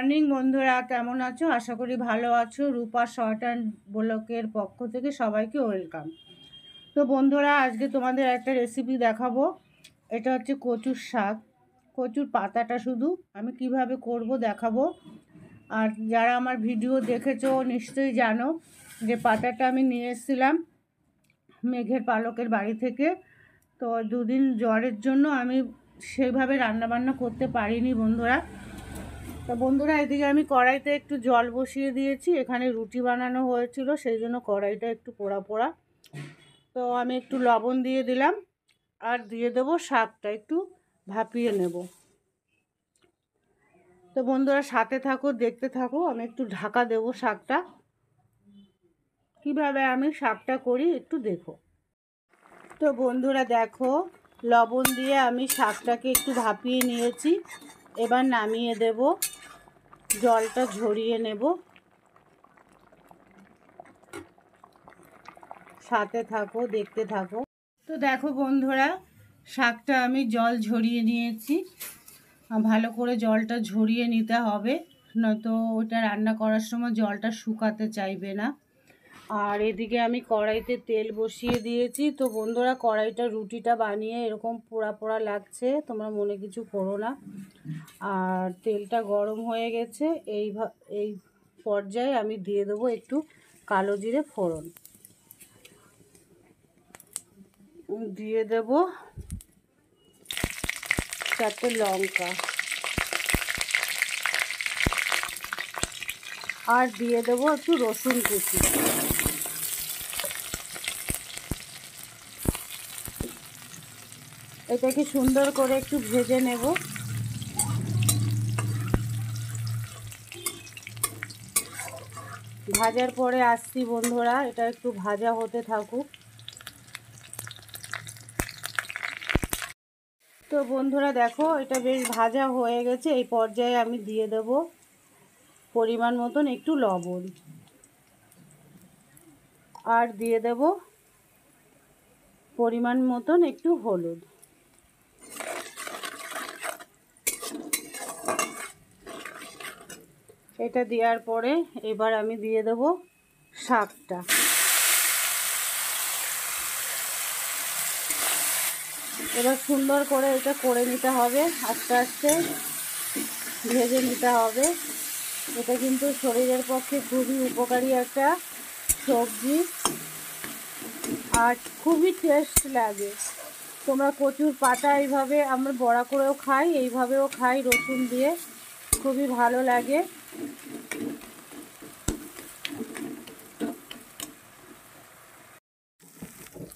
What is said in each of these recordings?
Morning বন্ধুরা, কেমন আছো? আশা করি ভালো আছো। রূপা শর্ট অ্যান্ড ব্লকের পক্ষ থেকে সবাইকে ওয়েলকাম। তো বন্ধুরা, আজকে তোমাদের একটা রেসিপি দেখাবো। এটা হচ্ছে কচুর শাক। কচুর পাতাটা শুধু আমি কিভাবে করব দেখাবো। আর যারা আমার ভিডিও দেখেছো নিশ্চয়ই জানো যে পাতাটা আমি নিয়ে এসেছিলাম মেঘের পালকের বাড়ি থেকে। তো দুদিন জ্বরের জন্য আমি সেইভাবে রান্নাবান্না করতে পারিনি বন্ধুরা। তো বন্ধুরা, এদিকে আমি কড়াইতে একটু জল বসিয়ে দিয়েছি। এখানে রুটি বানানো হয়েছিল, সেই জন্য কড়াইটা একটু পোড়া পোড়া। তো আমি একটু লবণ দিয়ে দিলাম আর দিয়ে দেবো শাকটা একটু ভাপিয়ে নেব। তো বন্ধুরা সাথে থাকো, দেখতে থাকো। আমি একটু ঢাকা দেবো শাকটা। কিভাবে আমি শাকটা করি একটু দেখো। তো বন্ধুরা দেখো, লবণ দিয়ে আমি শাকটাকে একটু ভাপিয়ে নিয়েছি। এবার নামিয়ে দেব, জলটা ঝরিয়ে নেব। সাথে থাকো, দেখতে থাকো। তো দেখো বন্ধুরা, শাকটা আমি জল ঝরিয়ে নিয়েছি। ভালো করে জলটা ঝরিয়ে নিতে হবে, নয়তো ওটা রান্না করার সময় জলটা শুকাতে চাইবে না। আর এদিকে আমি কড়াইতে তেল বসিয়ে দিয়েছি। তো বন্ধুরা, কড়াইটা রুটিটা বানিয়ে এরকম পোড়া পোড়া লাগছে, তোমরা মনে কিছু করো না। আর তেলটা গরম হয়ে গেছে। এই পর্যায়ে আমি দিয়ে দেবো একটু কালো জিরে ফোড়ন, দিয়ে দেব 4টে লঙ্কা, আর দিয়ে দেবো একটু রসুন কুচি। এটাকে সুন্দর করে একটু ভেজে নেব। ভাজার পরে আসছি বন্ধুরা, এটা একটু ভাজা হতে থাকুক। তো বন্ধুরা দেখো, এটা বেশ ভাজা হয়ে গেছে। এই পর্যায়ে আমি দিয়ে দেব পরিমাণ মতন একটু লবণ, আর দিয়ে দেব পরিমাণ মতন একটু হলুদ। এটা দেওয়ার পরে এবার আমি দিয়ে দেব শাকটা। এবার সুন্দর করে এটা করে নিতে হবে, আস্তে আস্তে ভেজে নিতে হবে। এটা কিন্তু শরীরের পক্ষে খুবই উপকারী একটা সবজি, আর খুবই টেস্ট লাগে। তোমরা কচুর পাতা এইভাবে আমরা বড়া করেও খাই, এইভাবেও খাই রসুন দিয়ে, খুবই ভালো লাগে।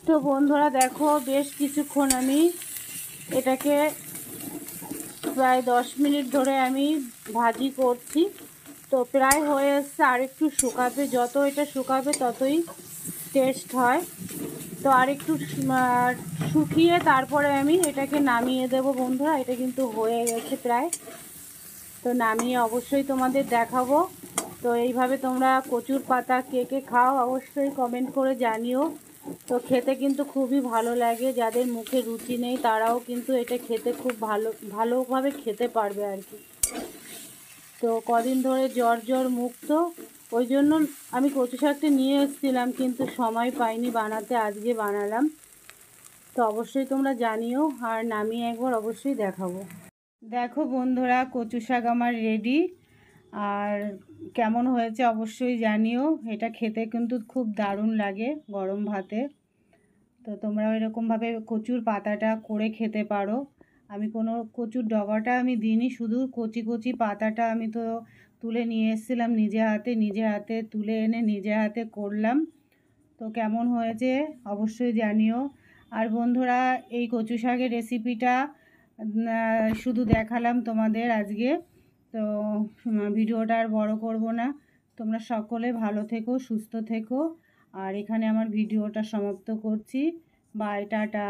তো বন্ধুরা দেখো, বেশ কিছুক্ষণ আমি এটাকে প্রায় 10 মিনিট ধরে আমি ভাজি করছি। তো প্রায় হয়ে এসছে, আর একটু শুকাবে। যত এটা শুকাবে ততই টেস্ট হয়। তো আর একটু শুকিয়ে তারপরে আমি এটাকে নামিয়ে দেব বন্ধুরা। এটা কিন্তু হয়ে গেছে প্রায়। তো নামিয়ে অবশ্যই তোমাদের দেখাবো। তো এইভাবে তোমরা কচুর পাতা কে কে খাও অবশ্যই কমেন্ট করে জানিও। তো খেতে কিন্তু খুবই ভালো লাগে। যাদের মুখে রুচি নেই তারাও কিন্তু এটা খেতে খুব ভালোভাবে খেতে পারবে আর কি। তো কদিন ধরে জ্বর মুক্ত, ওই জন্য আমি কচু শাকটা নিয়ে এসেছিলাম, কিন্তু সময় পাইনি বানাতে, আজকে বানালাম। তো অবশ্যই তোমরা জানিও, আর নামিয়ে একবার অবশ্যই দেখাবো। দেখো বন্ধুরা, কচু শাক আমার রেডি। আর কেমন হয়েছে অবশ্যই জানিও। এটা খেতে কিন্তু খুব দারুণ লাগে গরম ভাতে। তো তোমরা এরকমভাবে কচুর পাতাটা করে খেতে পারো। আমি কোনো কচুর ডগাটা আমি দিইনি, শুধু কচি কচি পাতাটা আমি তো তুলে নিয়ে এসেছিলাম নিজে হাতে তুলে এনে নিজে হাতে করলাম। তো কেমন হয়েছে অবশ্যই জানিও। আর বন্ধুরা, এই কচু শাকের রেসিপিটা শুধু দেখালাম তোমাদের আজকে। তো ভিডিওটা আর বড় করব না। তোমরা সকলে ভালো থেকো, সুস্থ থেকো। আর এখানে আমার ভিডিওটা সমাপ্ত করছি। Bye, tata.